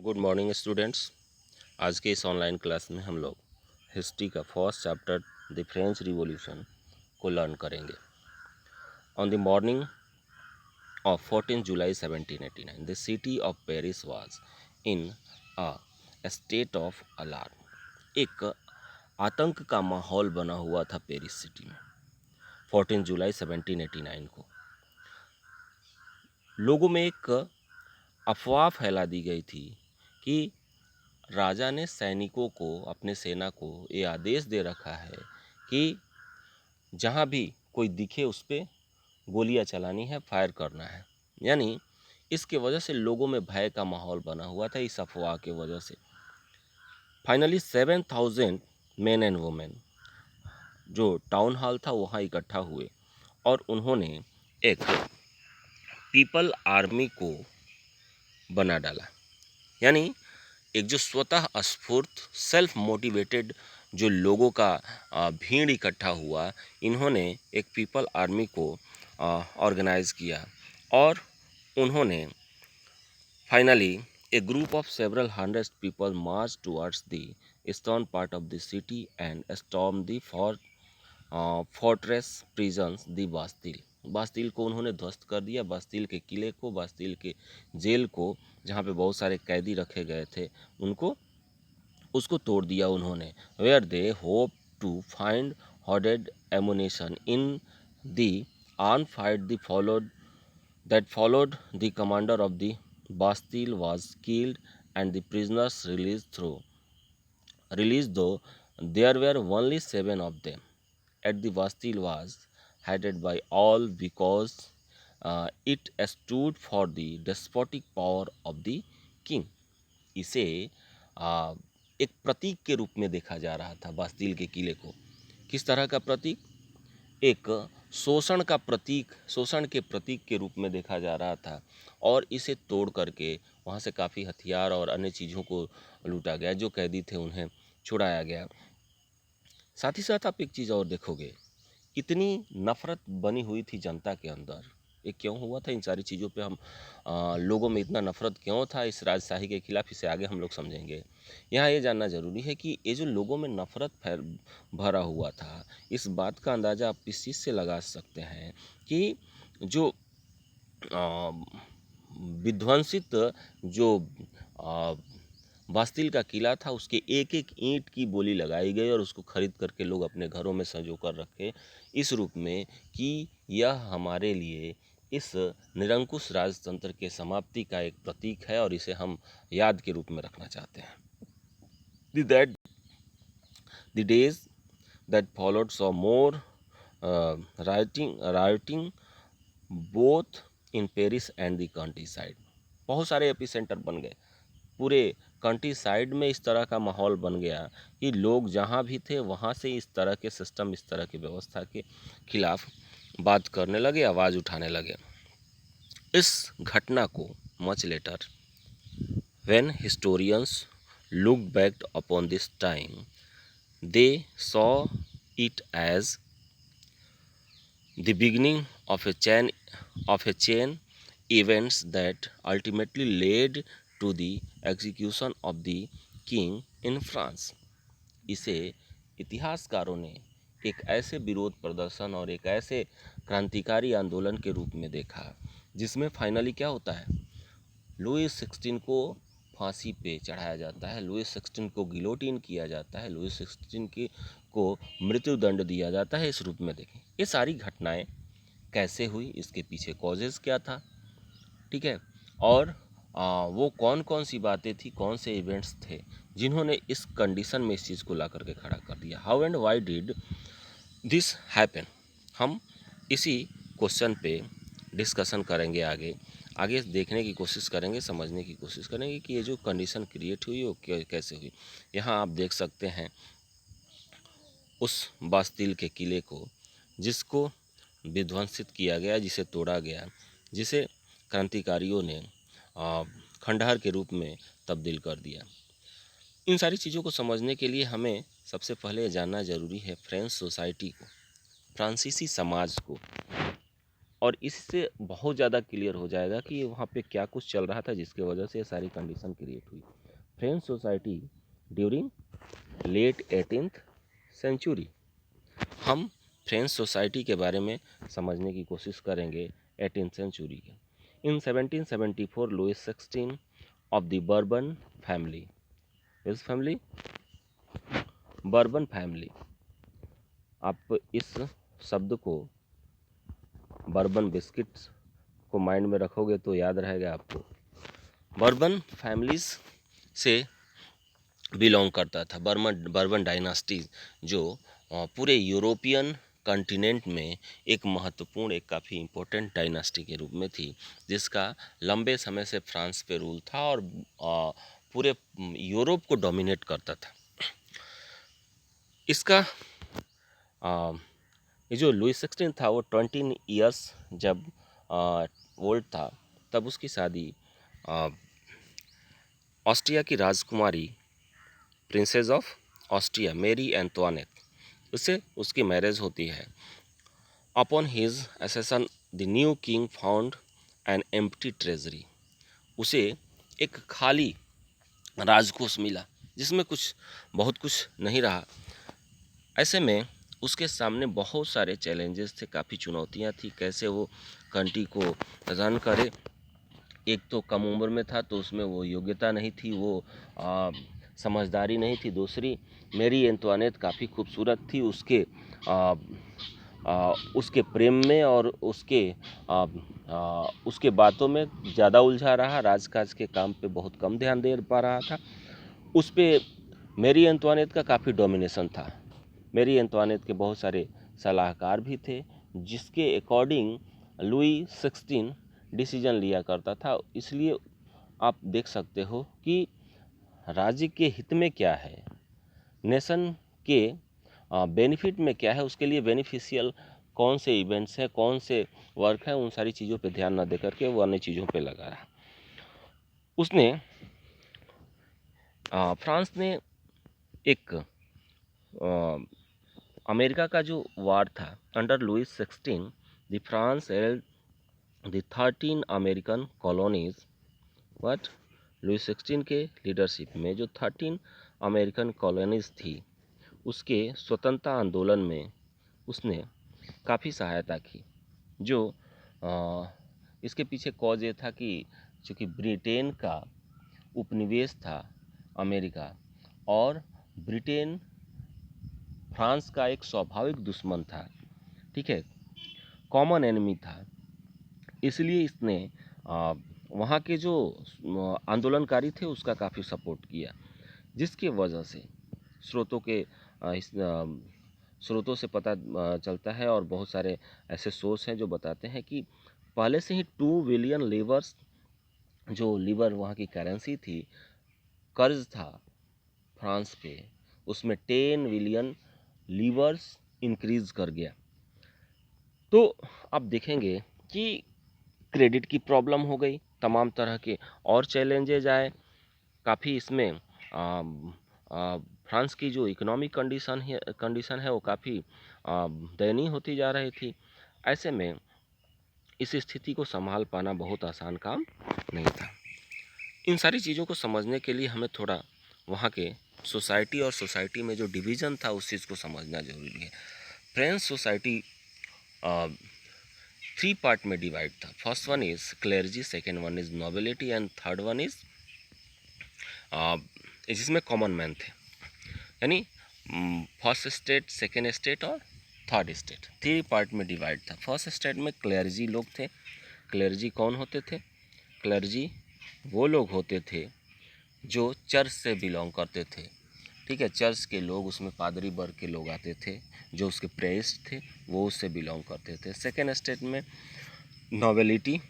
Good morning students. आज के इस ऑनलाइन क्लास में हम लोग हिस्ट्री का first chapter the French revolution को लर्न करेंगे। On the morning of 14 July 1789 the city of Paris was in a state of alarm. एक आतंक का माहौल बना हुआ था पेरिस सिटी में 14 जुलाई 1789 को। लोगों में एक अफवाह फैला दी गई थी कि राजा ने सैनिकों को, अपने सेना को ये आदेश दे रखा है कि जहाँ भी कोई दिखे उस पर गोलियां चलानी है, फायर करना है। यानी इसके वजह से लोगों में भय का माहौल बना हुआ था इस अफवाह के वजह से। फाइनली 7,000 मेन एंड वुमेन जो टाउन हॉल था वहाँ इकट्ठा हुए और उन्होंने एक पीपल आर्मी को बना डाला। यानी एक जो स्वतः स्फूर्त सेल्फ मोटिवेटेड जो लोगों का भीड़ इकट्ठा हुआ, इन्होंने एक पीपल आर्मी को ऑर्गेनाइज किया और उन्होंने finally a group of several hundred people march towards the eastern part of the city and storm the fortress prisons the Bastille. Bastille को उन्होंने ध्वस्त कर दिया, बास्तिल के किले को, बास्तिल के जेल को, जहाँ पे बहुत सारे कैदी रखे गए थे उनको, उसको तोड़ दिया उन्होंने। Where they hope to find hoarded ammunition in the arm fight the followed the commander of the Bastille was killed and the prisoners released, though there were only 7 of them. At the Bastille was hated by all because it stood for the despotic power of the king. इसे एक प्रतीक के रूप में देखा जा रहा था Bastille के किले को। किस तरह का प्रतीक? एक शोषण का प्रतीक, शोषण के प्रतीक के रूप में देखा जा रहा था और इसे तोड़ करके वहाँ से काफ़ी हथियार और अन्य चीज़ों को लूटा गया, जो कैदी थे उन्हें छुड़ाया गया। साथ ही साथ आप एक चीज़ और देखोगे, इतनी नफ़रत बनी हुई थी जनता के अंदर। ये क्यों हुआ था? इन सारी चीज़ों पे हम लोगों में इतना नफ़रत क्यों था इस राजशाही के खिलाफ, इसे आगे हम लोग समझेंगे। यहाँ ये जानना ज़रूरी है कि ये जो लोगों में नफ़रत भरा हुआ था, इस बात का अंदाज़ा आप इस चीज़ से लगा सकते हैं कि जो विध्वंसित जो बास्तिल का किला था, उसके एक एक ईंट की बोली लगाई गई और उसको खरीद करके लोग अपने घरों में संजो कर रखे, इस रूप में कि यह हमारे लिए इस निरंकुश राजतंत्र के समाप्ति का एक प्रतीक है और इसे हम याद के रूप में रखना चाहते हैं। The days that followed saw more rioting both in Paris and the countryside. बहुत सारे एपिसेंटर बन गए, पूरे कंट्री साइड में इस तरह का माहौल बन गया कि लोग जहाँ भी थे वहाँ से इस तरह के सिस्टम, इस तरह की व्यवस्था के खिलाफ बात करने लगे, आवाज़ उठाने लगे। इस घटना को much later when historians look back upon this time they saw it as the beginning of a chain events that ultimately led to the execution of the king in France. इसे इतिहासकारों ने एक ऐसे विरोध प्रदर्शन और एक ऐसे क्रांतिकारी आंदोलन के रूप में देखा जिसमें फाइनली क्या होता है, लुई 16 को फांसी पे चढ़ाया जाता है, लुई 16 को गिलोटिन किया जाता है, लुई 16 को मृत्युदंड दिया जाता है। इस रूप में देखें ये सारी घटनाएं कैसे हुई, इसके पीछे कॉजेज़ क्या था, ठीक है, और वो कौन कौन सी बातें थी, कौन से इवेंट्स थे जिन्होंने इस कंडीशन में इस चीज़ को ला करके खड़ा कर दिया। How and why did this happen, हम इसी क्वेश्चन पे डिस्कशन करेंगे। आगे देखने की कोशिश करेंगे, समझने की कोशिश करेंगे कि ये जो कंडीशन क्रिएट हुई वो कैसे हुई। यहाँ आप देख सकते हैं उस बास्तिल के किले को जिसको विध्वंसित किया गया, जिसे तोड़ा गया, जिसे क्रांतिकारियों ने खंडहर के रूप में तब्दील कर दिया। इन सारी चीज़ों को समझने के लिए हमें सबसे पहले जानना ज़रूरी है फ्रेंच सोसाइटी को, फ्रांसीसी समाज को। और इससे बहुत ज़्यादा क्लियर हो जाएगा कि वहाँ पे क्या कुछ चल रहा था जिसके वजह से ये सारी कंडीशन क्रिएट हुई। French society during late 18th century. हम फ्रेंच सोसाइटी के बारे में समझने की कोशिश करेंगे 18th सेंचुरी के। In 1774 Louis 16 of the Bourbon family, इस फैमिली बर्बन फैमिली, आप इस शब्द को बर्बन बिस्किट्स को माइंड में रखोगे तो याद रहेगा आपको। बर्बन फैमिलीज से बिलोंग करता था। बर्बन डायनास्टी जो पूरे यूरोपियन कॉन्टिनेंट में एक महत्वपूर्ण, एक काफ़ी इम्पोर्टेंट डायनास्टी के रूप में थी, जिसका लंबे समय से फ्रांस पे रूल था और पूरे यूरोप को डोमिनेट करता था। इसका ये जो लुई 16 था वो 20 ईयर्स जब ओल्ड था तब उसकी शादी ऑस्ट्रिया की राजकुमारी princess of Austria Marie Antoinette, उससे उसकी मैरिज होती है। Upon his accession the new king found an empty treasury, उसे एक खाली राजकोष मिला जिसमें बहुत कुछ नहीं रहा। ऐसे में उसके सामने बहुत सारे चैलेंजेस थे, काफ़ी चुनौतियां थी, कैसे वो कंट्री को रन करे। एक तो कम उम्र में था तो उसमें वो योग्यता नहीं थी, वो समझदारी नहीं थी। दूसरी, मेरी एंटोनेट काफ़ी खूबसूरत थी, उसके प्रेम में और उसके बातों में ज़्यादा उलझा रहा, राजकाज के काम पे बहुत कम ध्यान दे पा रहा था। उस पे मेरी एंटोनेट का काफ़ी डोमिनेशन था। मेरी एंटोनेट के बहुत सारे सलाहकार भी थे जिसके अकॉर्डिंग लुई 16 डिसीजन लिया करता था। इसलिए आप देख सकते हो कि राज्य के हित में क्या है, नेशन के बेनिफिट में क्या है, उसके लिए बेनिफिशियल कौन से इवेंट्स हैं, कौन से वर्क हैं, उन सारी चीज़ों पे ध्यान न दे करके वो अन्य चीज़ों पे लगा रहा। उसने फ्रांस ने एक अमेरिका का जो वार था under Louis 16, the France held the 13 American colonies. But Louis 16 के लीडरशिप में जो 13 अमेरिकन कॉलोनीज थी उसके स्वतंत्रता आंदोलन में उसने काफ़ी सहायता की। जो इसके पीछे कॉज ये था कि चूँकि ब्रिटेन का उपनिवेश था अमेरिका, और ब्रिटेन फ्रांस का एक स्वाभाविक दुश्मन था, ठीक है, कॉमन एनिमी था। इसलिए इसने वहाँ के जो आंदोलनकारी थे उसका काफ़ी सपोर्ट किया, जिसकी वजह से स्रोतों के स्रोतों से पता चलता है और बहुत सारे ऐसे सोर्स हैं जो बताते हैं कि पहले से ही 2 बिलियन लीवर्स, जो लीवर वहाँ की करेंसी थी, कर्ज था फ्रांस पे, उसमें 10 बिलियन लीवर्स इंक्रीज कर गया। तो आप देखेंगे कि क्रेडिट की प्रॉब्लम हो गई, तमाम तरह के और चैलेंजेज आए। काफ़ी इसमें फ्रांस की जो इकोनॉमिक कंडीशन है वो काफ़ी दयनीय होती जा रही थी। ऐसे में इस स्थिति को संभाल पाना बहुत आसान काम नहीं था। इन सारी चीज़ों को समझने के लिए हमें थोड़ा वहाँ के सोसाइटी और सोसाइटी में जो डिवीज़न था उस चीज़ को समझना जरूरी है। फ्रेंच सोसाइटी 3 पार्ट में डिवाइड था। First one is clergy, second one is nobility and third one is जिसमें कॉमन मैन थे, यानी फर्स्ट स्टेट, सेकेंड स्टेट और थर्ड स्टेट, 3 पार्ट में डिवाइड था। फर्स्ट स्टेट में क्लेर्जी लोग थे। क्लेर्जी कौन होते थे? क्लेर्जी वो लोग होते थे जो चर्च से बिलोंग करते थे, ठीक है, चर्च के लोग, उसमें पादरी वर्ग के लोग आते थे, जो उसके प्रेस्ट थे वो उससे बिलोंग करते थे। सेकेंड स्टेट में नोबिलिटी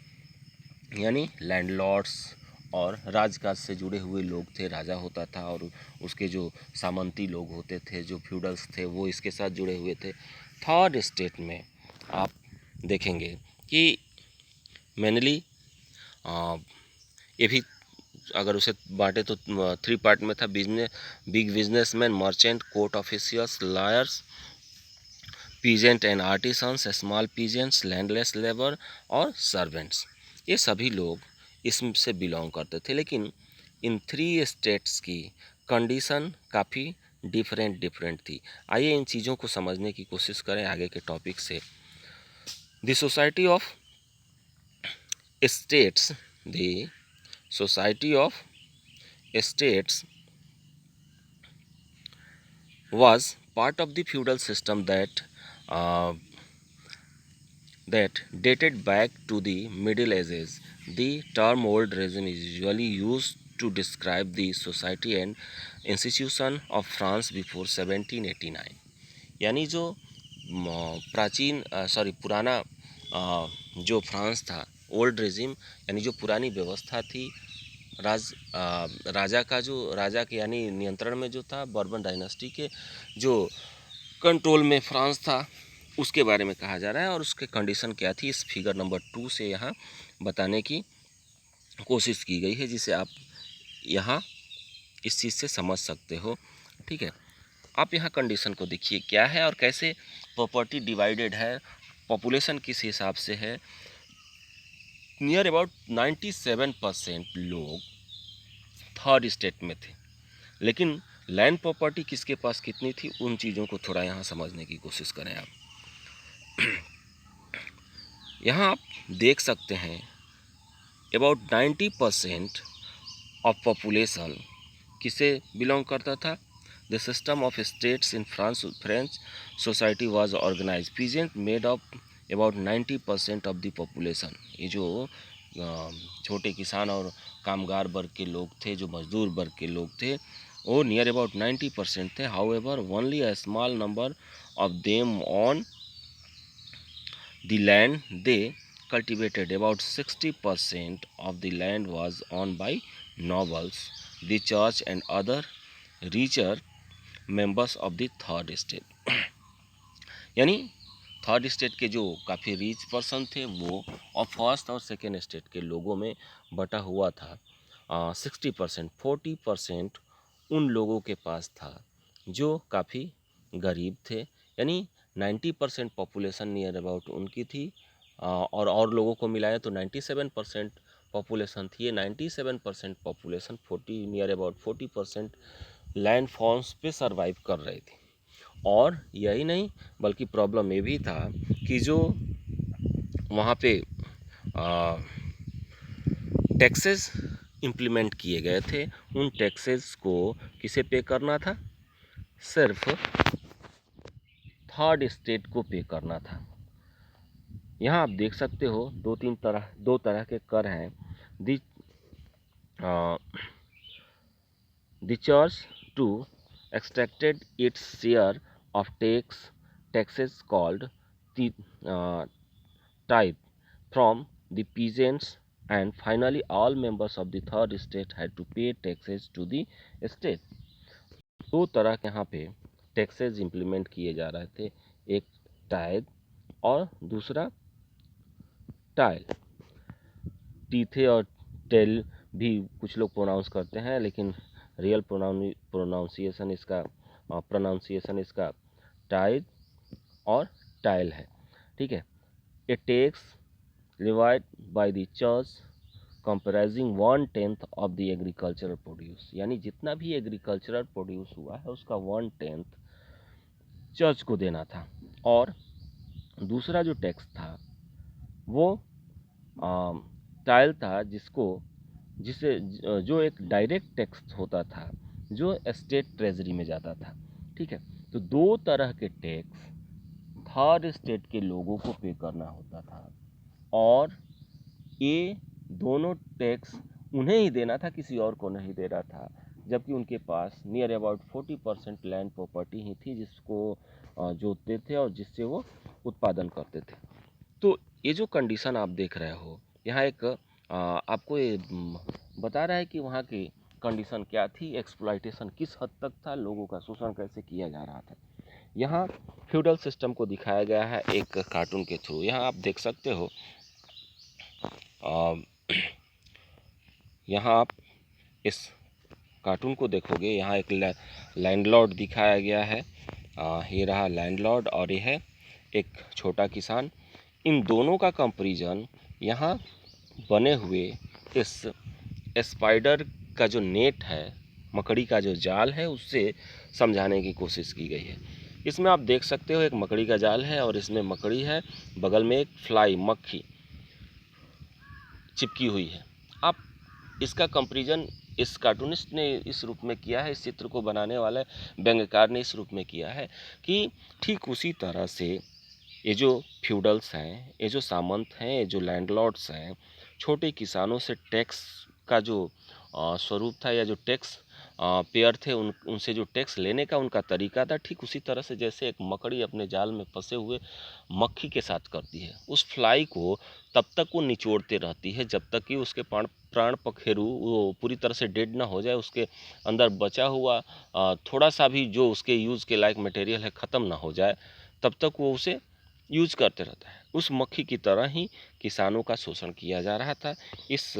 यानी लैंडलॉर्ड्स और राजकाज से जुड़े हुए लोग थे, राजा होता था और उसके जो सामंती लोग होते थे, जो फ्यूडल्स थे, वो इसके साथ जुड़े हुए थे। थर्ड स्टेट में आप देखेंगे कि मेनली ये भी अगर उसे बांटे तो 3 पार्ट में था। Big businessman, merchant, court officials, lawyers, peasant and artisans, small peasants, landless labour और सर्वेंट्स, ये सभी लोग इसमें से बिलोंग करते थे। लेकिन इन थ्री स्टेट्स की कंडीशन काफ़ी डिफरेंट थी। आइए इन चीज़ों को समझने की कोशिश करें आगे के टॉपिक से। The society of states, the society of states was part of the feudal system uh, that dated back to the Middle Ages. The term old regime is usually used to describe the society and institution of France before 1789। यानी जो पुराना जो France था, old regime यानी जो पुरानी व्यवस्था थी, राजा के यानी नियंत्रण में जो था, बर्बन डायनेस्टी के जो कंट्रोल में फ्रांस था, उसके बारे में कहा जा रहा है। और उसके कंडीशन क्या थी, इस फिगर नंबर 2 से यहाँ बताने की कोशिश की गई है, जिसे आप यहाँ इस चीज़ से समझ सकते हो। ठीक है, आप यहाँ कंडीशन को देखिए क्या है और कैसे प्रॉपर्टी डिवाइडेड है, पॉपुलेशन किस हिसाब से है। नियर अबाउट 97% लोग थर्ड स्टेट में थे, लेकिन लैंड प्रॉपर्टी किसके पास कितनी थी, उन चीज़ों को थोड़ा यहाँ समझने की कोशिश करें आप। यहाँ आप देख सकते हैं अबाउट 90% ऑफ पॉपुलेशन किसे बिलोंग करता था। The system of states in French society was organise peasant made of about 90% of the population. ये जो छोटे किसान और कामगार वर्ग के लोग थे, जो मजदूर वर्ग के लोग थे, वो नियर अबाउट 90% थे। However only a small number of them on the land they cultivated. About 60% of the land was owned by nobles, the church and other richer members of the third state। यानी third state के जो काफ़ी rich person थे वो, और first और second state के लोगों में बटा हुआ था। 60%, 40% उन लोगों के पास था जो काफ़ी गरीब थे। यानी 90% पॉपुलेशन नियर अबाउट उनकी थी, और लोगों को मिलाया तो 97% पॉपुलेशन थी। ये 97% population 40 near about 40% land forms पे सरवाइव कर रही थी। और यही नहीं, बल्कि प्रॉब्लम ये भी था कि जो वहाँ पे टैक्सेस इम्प्लीमेंट किए गए थे, उन टैक्सेस को किसे पे करना था, सिर्फ थर्ड स्टेट को पे करना था। यहाँ आप देख सकते हो दो तरह के कर हैं। The church to extracted its share of taxes called the tithe from the peasants, and finally all members of the third state had to pay taxes to the state। दो तरह के यहाँ पे टैक्सेस इम्प्लीमेंट किए जा रहे थे, एक टाइथ और दूसरा टाइल। टीथे और टेल भी कुछ लोग प्रोनाउंस करते हैं, लेकिन रियल प्रोनाउंसिएशन इसका टाइल और टाइल है। ठीक है, ए tax levied by the church comprising 1/10 of the agricultural produce। यानी जितना भी एग्रीकल्चरल प्रोड्यूस हुआ है उसका 1/10 चर्च को देना था। और दूसरा जो टैक्स था वो टाइल था, जिसे जो एक डायरेक्ट टैक्स होता था जो स्टेट ट्रेजरी में जाता था। ठीक है, तो दो तरह के टैक्स थर्ड स्टेट के लोगों को पे करना होता था, और ये दोनों टैक्स उन्हें ही देना था, किसी और को नहीं देना था। जबकि उनके पास नियर अबाउट 40% लैंड प्रॉपर्टी ही थी जिसको जोतते थे और जिससे वो उत्पादन करते थे। तो ये जो कंडीशन आप देख रहे हो यहाँ एक आपको ये बता रहा है कि वहाँ की कंडीशन क्या थी, एक्सप्लॉइटेशन किस हद तक था, लोगों का शोषण कैसे किया जा रहा था। यहाँ फ्यूडल सिस्टम को दिखाया गया है एक कार्टून के थ्रू। यहाँ आप देख सकते हो, यहाँ आप इस कार्टून को देखोगे, यहाँ एक लैंडलॉर्ड दिखाया गया है। ये रहा लैंडलॉर्ड और ये है एक छोटा किसान, इन दोनों का कंपैरिजन यहाँ बने हुए इस स्पाइडर का जो नेट है, मकड़ी का जो जाल है, उससे समझाने की कोशिश की गई है। इसमें आप देख सकते हो एक मकड़ी का जाल है और इसमें मकड़ी है, बगल में एक फ्लाई मक्खी चिपकी हुई है। आप इसका कंपैरिजन इस कार्टूनिस्ट ने इस रूप में किया है, इस चित्र को बनाने वाले व्यंग्यकार ने इस रूप में किया है कि ठीक उसी तरह से ये जो फ्यूडल्स हैं, ये जो सामंत हैं, ये जो लैंडलॉर्ड्स हैं, छोटे किसानों से टैक्स का जो स्वरूप था या जो टैक्स पेयर थे, उनसे जो टैक्स लेने का उनका तरीका था, ठीक उसी तरह से जैसे एक मकड़ी अपने जाल में फंसे हुए मक्खी के साथ करती है। उस फ्लाई को तब तक वो निचोड़ते रहती है जब तक कि उसके प्राण पखेरु वो पूरी तरह से डेड ना हो जाए, उसके अंदर बचा हुआ थोड़ा सा भी जो उसके यूज़ के लायक मटेरियल है ख़त्म ना हो जाए, तब तक वो उसे यूज करते रहता है। उस मक्खी की तरह ही किसानों का शोषण किया जा रहा था। इस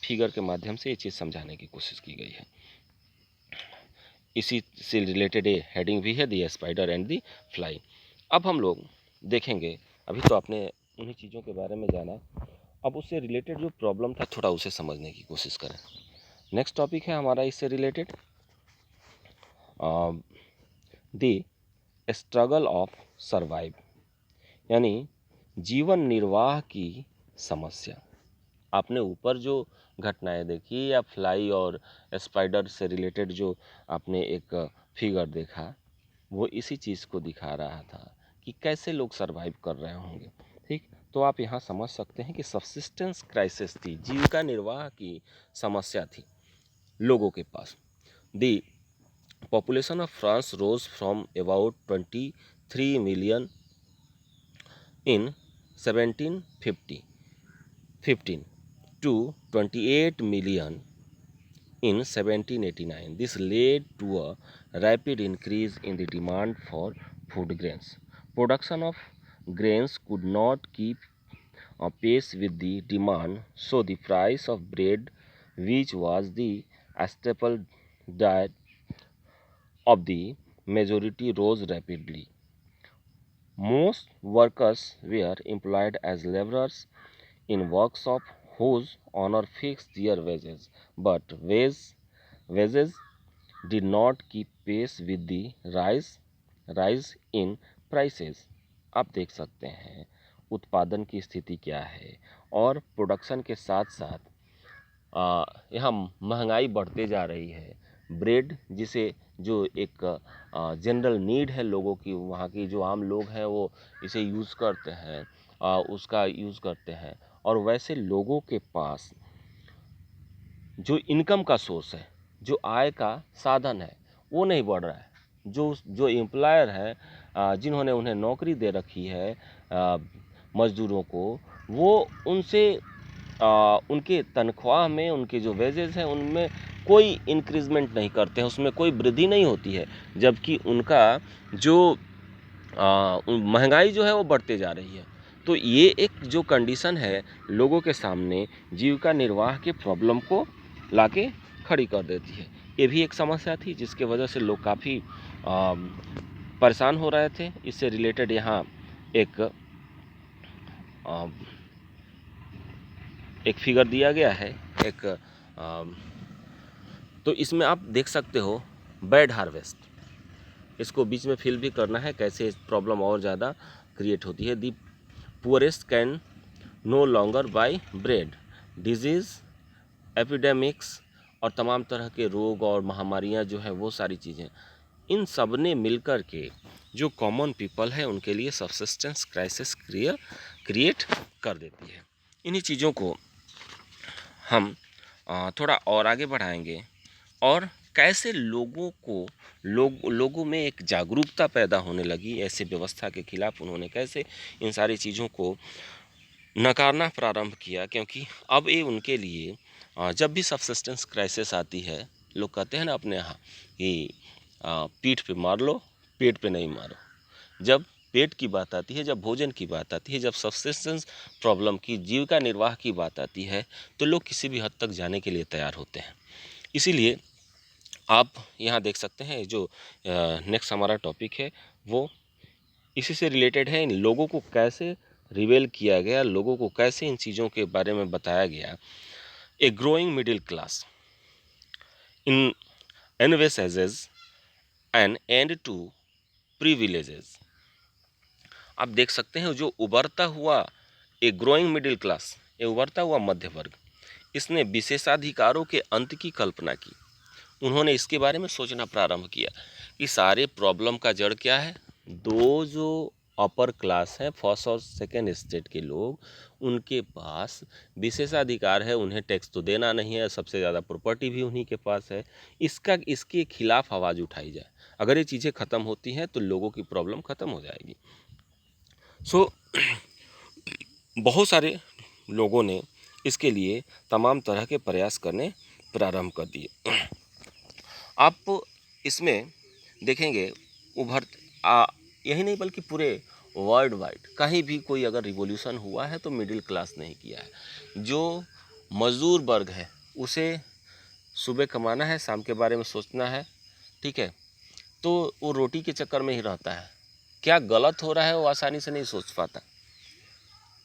फिगर के माध्यम से ये चीज़ समझाने की कोशिश की गई है। इसी से रिलेटेड ये हेडिंग भी है, the spider and the fly. अब हम लोग देखेंगे, अभी तो आपने उन्हीं चीज़ों के बारे में जाना, अब उससे रिलेटेड जो प्रॉब्लम था थोड़ा उसे समझने की कोशिश करें। नेक्स्ट टॉपिक है हमारा इससे related the struggle of survive, यानी जीवन निर्वाह की समस्या। आपने ऊपर जो घटनाएं देखी या फ्लाई और स्पाइडर से रिलेटेड जो आपने एक फिगर देखा, वो इसी चीज़ को दिखा रहा था कि कैसे लोग सरवाइव कर रहे होंगे। ठीक, तो आप यहाँ समझ सकते हैं कि सब्सिस्टेंस क्राइसिस थी, जीविका निर्वाह की समस्या थी लोगों के पास। The population of France rose from about 23 million in 1715 to 28 million in 1789. This led to a rapid increase in the demand for food grains. Production of grains could not keep pace with the demand, so the price of bread, which was the staple diet of the majority, rose rapidly. Most workers were employed as laborers in workshops whose owner fixed their wages, but wages did not keep pace with the rise in prices. आप देख सकते हैं उत्पादन की स्थिति क्या है और प्रोडक्शन के साथ साथ यहाँ महंगाई बढ़ते जा रही है। ब्रेड जिसे जो एक जनरल नीड है लोगों की, वहाँ की जो आम लोग हैं वो इसे यूज़ करते हैं, उसका यूज़ करते हैं, और वैसे लोगों के पास जो इनकम का सोर्स है, जो आय का साधन है, वो नहीं बढ़ रहा है। जो एम्प्लॉयर है जिन्होंने उन्हें नौकरी दे रखी है मज़दूरों को, वो उनसे उनके तनख्वाह में, उनके जो वेजेस हैं उनमें कोई इंक्रीजमेंट नहीं करते हैं, उसमें कोई वृद्धि नहीं होती है, जबकि उनका जो महंगाई जो है वो बढ़ते जा रही है। तो ये एक जो कंडीशन है लोगों के सामने जीविका निर्वाह के प्रॉब्लम को लाके खड़ी कर देती है। ये भी एक समस्या थी जिसके वजह से लोग काफ़ी परेशान हो रहे थे। इससे रिलेटेड यहाँ एक फिगर दिया गया है, तो इसमें आप देख सकते हो बैड हार्वेस्ट, इसको बीच में फिल भी करना है, कैसे प्रॉब्लम और ज़्यादा क्रिएट होती है। The poorest can no longer buy bread, disease, epidemics और तमाम तरह के रोग और महामारियां जो है वो सारी चीज़ें, इन सब ने मिलकर के जो कॉमन पीपल है उनके लिए सब्सिस्टेंस क्राइसिस क्रिएट कर देती है। इन्हीं चीज़ों को हम थोड़ा और आगे बढ़ाएंगे और कैसे लोगों में एक जागरूकता पैदा होने लगी ऐसे व्यवस्था के खिलाफ, उन्होंने कैसे इन सारी चीज़ों को नकारना प्रारंभ किया। क्योंकि अब ये उनके लिए जब भी सब्सिस्टेंस क्राइसिस आती है, लोग कहते हैं ना अपने यहाँ कि पीठ पे मार लो, पेट पे नहीं मारो। जब पेट की बात आती है, जब भोजन की बात आती है, जब सब्सिस्टेंस प्रॉब्लम की, जीविका निर्वाह की बात आती है, तो लोग किसी भी हद तक जाने के लिए तैयार होते हैं। इसीलिए आप यहाँ देख सकते हैं जो नेक्स्ट हमारा टॉपिक है वो इसी से रिलेटेड है। इन लोगों को कैसे रिवेल किया गया, लोगों को कैसे इन चीज़ों के बारे में बताया गया। A growing middle class in envisages an end to privileges। आप देख सकते हैं जो उभरता हुआ एक ग्रोइंग मिडिल क्लास, ये उभरता हुआ मध्य वर्ग, इसने विशेषाधिकारों के अंत की कल्पना की। उन्होंने इसके बारे में सोचना प्रारंभ किया कि सारे प्रॉब्लम का जड़ क्या है। दो जो अपर क्लास है, फर्स्ट और सेकंड स्टेट के लोग, उनके पास विशेषाधिकार है, उन्हें टैक्स तो देना नहीं है, सबसे ज़्यादा प्रॉपर्टी भी उन्हीं के पास है। इसके खिलाफ आवाज़ उठाई जाए। अगर ये चीज़ें ख़त्म होती हैं तो लोगों की प्रॉब्लम ख़त्म हो जाएगी। सो बहुत सारे लोगों ने इसके लिए तमाम तरह के प्रयास करने प्रारंभ कर दिए। आप इसमें देखेंगे यही नहीं बल्कि पूरे वर्ल्ड वाइड कहीं भी कोई अगर रिवॉल्यूशन हुआ है तो मिडिल क्लास नहीं किया है। जो मज़दूर वर्ग है उसे सुबह कमाना है, शाम के बारे में सोचना है, ठीक है, तो वो रोटी के चक्कर में ही रहता है। क्या गलत हो रहा है वो आसानी से नहीं सोच पाता।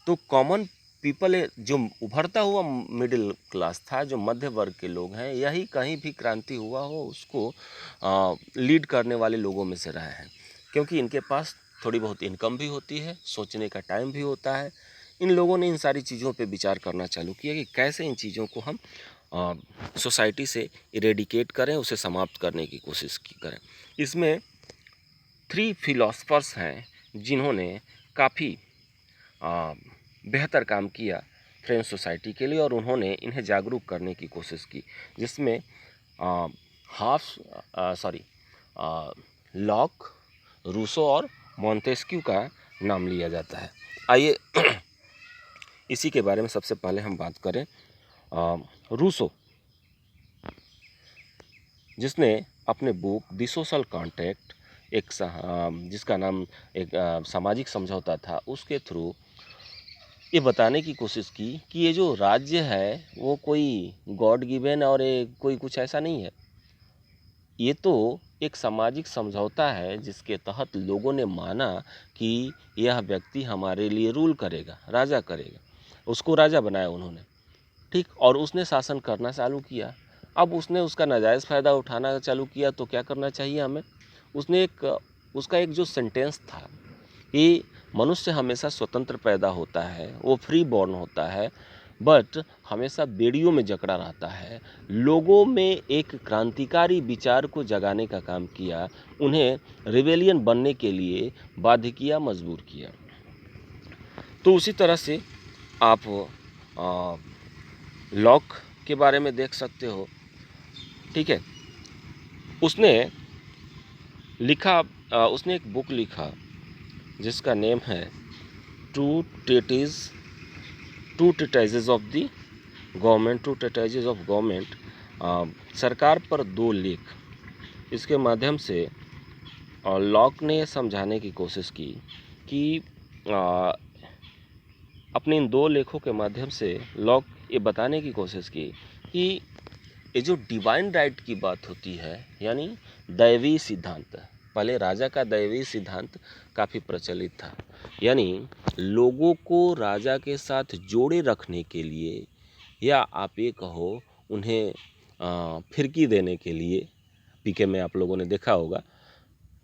तो कॉमन पीपल, जो उभरता हुआ मिडिल क्लास था, जो मध्य वर्ग के लोग हैं, यही कहीं भी क्रांति हुआ हो उसको लीड करने वाले लोगों में से रहे हैं, क्योंकि इनके पास थोड़ी बहुत इनकम भी होती है, सोचने का टाइम भी होता है। इन लोगों ने इन सारी चीज़ों पे विचार करना चालू किया कि कैसे इन चीज़ों को हम सोसाइटी से इरेडिकेट करें, उसे समाप्त करने की कोशिश करें। इसमें 3 फिलोसफर्स हैं जिन्होंने काफ़ी बेहतर काम किया फ्रेंच सोसाइटी के लिए, और उन्होंने इन्हें जागरूक करने की कोशिश की, जिसमें लॉक, रूसो और मॉन्टेस्क्यू का नाम लिया जाता है। आइए इसी के बारे में सबसे पहले हम बात करें। रूसो, जिसने अपने बुक द सोशल कॉन्ट्रैक्ट, जिसका नाम एक सामाजिक समझौता था, उसके थ्रू ये बताने की कोशिश की कि ये जो राज्य है वो कोई गॉड गिवन और कोई कुछ ऐसा नहीं है। ये तो एक सामाजिक समझौता है जिसके तहत लोगों ने माना कि यह व्यक्ति हमारे लिए रूल करेगा, राजा करेगा। उसको राजा बनाया उन्होंने, ठीक, और उसने शासन करना चालू किया। अब उसने उसका नाजायज़ फ़ायदा उठाना चालू किया तो क्या करना चाहिए हमें। उसका एक जो सेंटेंस था कि मनुष्य हमेशा स्वतंत्र पैदा होता है, वो फ्री बॉर्न होता है, बट हमेशा बेड़ियों में जकड़ा रहता है। लोगों में एक क्रांतिकारी विचार को जगाने का काम किया, उन्हें रिबेलियन बनने के लिए बाध्य किया, मजबूर किया। तो उसी तरह से आप लॉक के बारे में देख सकते हो, ठीक है। उसने एक बुक लिखा जिसका नेम है टू ट्रीटाइजेज ऑफ द गवर्नमेंट, सरकार पर 2 लेख। इसके माध्यम से लॉक ने समझाने की कोशिश की कि अपने इन 2 लेखों के माध्यम से लॉक ये बताने की कोशिश की कि ये जो डिवाइन राइट की बात होती है, यानी दैवीय सिद्धांत, पहले राजा का दैवीय सिद्धांत काफ़ी प्रचलित था, यानी लोगों को राजा के साथ जोड़े रखने के लिए, या आप ये कहो उन्हें फिरकी देने के लिए, पीके में आप लोगों ने देखा होगा,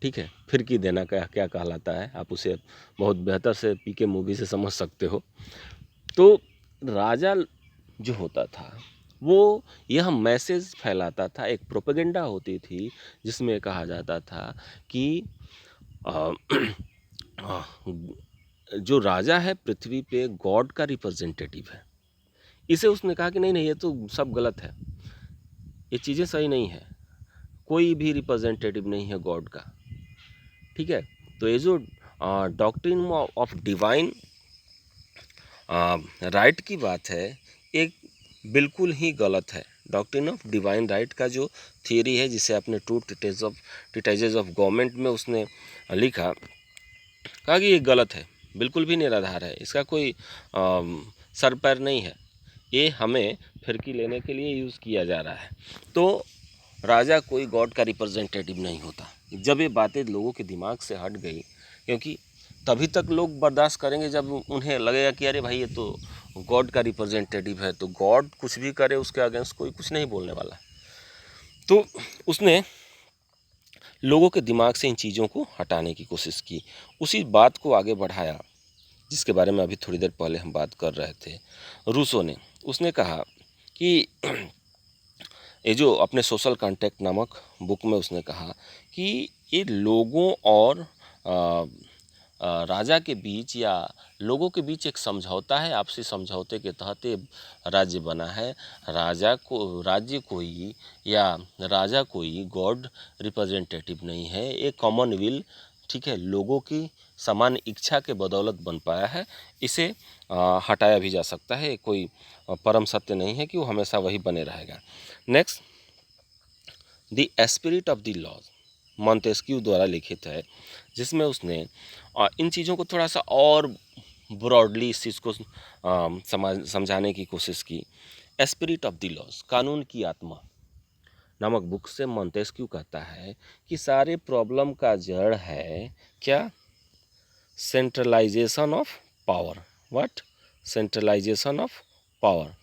ठीक है, फिरकी देना क्या कहलाता है, आप उसे बहुत बेहतर से पीके मूवी से समझ सकते हो। तो राजा जो होता था वो यह मैसेज फैलाता था, एक प्रोपेगेंडा होती थी जिसमें कहा जाता था कि जो राजा है पृथ्वी पे गॉड का रिप्रेजेंटेटिव है। इसे उसने कहा कि नहीं ये तो सब गलत है, ये चीज़ें सही नहीं है, कोई भी रिप्रेजेंटेटिव नहीं है गॉड का, ठीक है। तो ये जो डॉक्ट्रिन ऑफ डिवाइन राइट की बात है, एक बिल्कुल ही गलत है। डॉक्ट्रिन ऑफ डिवाइन राइट का जो थियरी है, जिसे आपने टू ट्रीटाइजेज ऑफ गवर्नमेंट में उसने लिखा, कहा कि ये गलत है, बिल्कुल भी निराधार है, इसका कोई सर पैर नहीं है, ये हमें फिरकी लेने के लिए यूज़ किया जा रहा है। तो राजा कोई गॉड का रिप्रेजेंटेटिव नहीं होता। जब ये बातें लोगों के दिमाग से हट गई, क्योंकि तभी तक लोग बर्दाश्त करेंगे जब उन्हें लगेगा कि अरे भाई ये तो गॉड का रिप्रेजेंटेटिव है, तो गॉड कुछ भी करे उसके अगेंस्ट कोई कुछ नहीं बोलने वाला। तो उसने लोगों के दिमाग से इन चीज़ों को हटाने की कोशिश की, उसी बात को आगे बढ़ाया जिसके बारे में अभी थोड़ी देर पहले हम बात कर रहे थे, रूसो ने। उसने कहा कि ये जो अपने सोशल कॉन्ट्रैक्ट नामक बुक में उसने कहा कि ये लोगों और राजा के बीच या लोगों के बीच एक समझौता है, आपसी समझौते के तहत ये राज्य बना है। राज्य कोई या राजा कोई गॉड रिप्रेजेंटेटिव नहीं है, एक कॉमन विल, ठीक है, लोगों की समान इच्छा के बदौलत बन पाया है। इसे हटाया भी जा सकता है, कोई परम सत्य नहीं है कि वो हमेशा वही बने रहेगा। Next, the spirit of the laws Montesquieu द्वारा लिखित है, जिसमें उसने इन चीज़ों को थोड़ा सा और ब्रॉडली इस चीज़ को समझाने की कोशिश की। स्पिरिट ऑफ द लॉज, कानून की आत्मा नामक बुक से मॉन्टेस्क्यू कहता है कि सारे प्रॉब्लम का जड़ है क्या? Centralisation of power. What? Centralisation of power.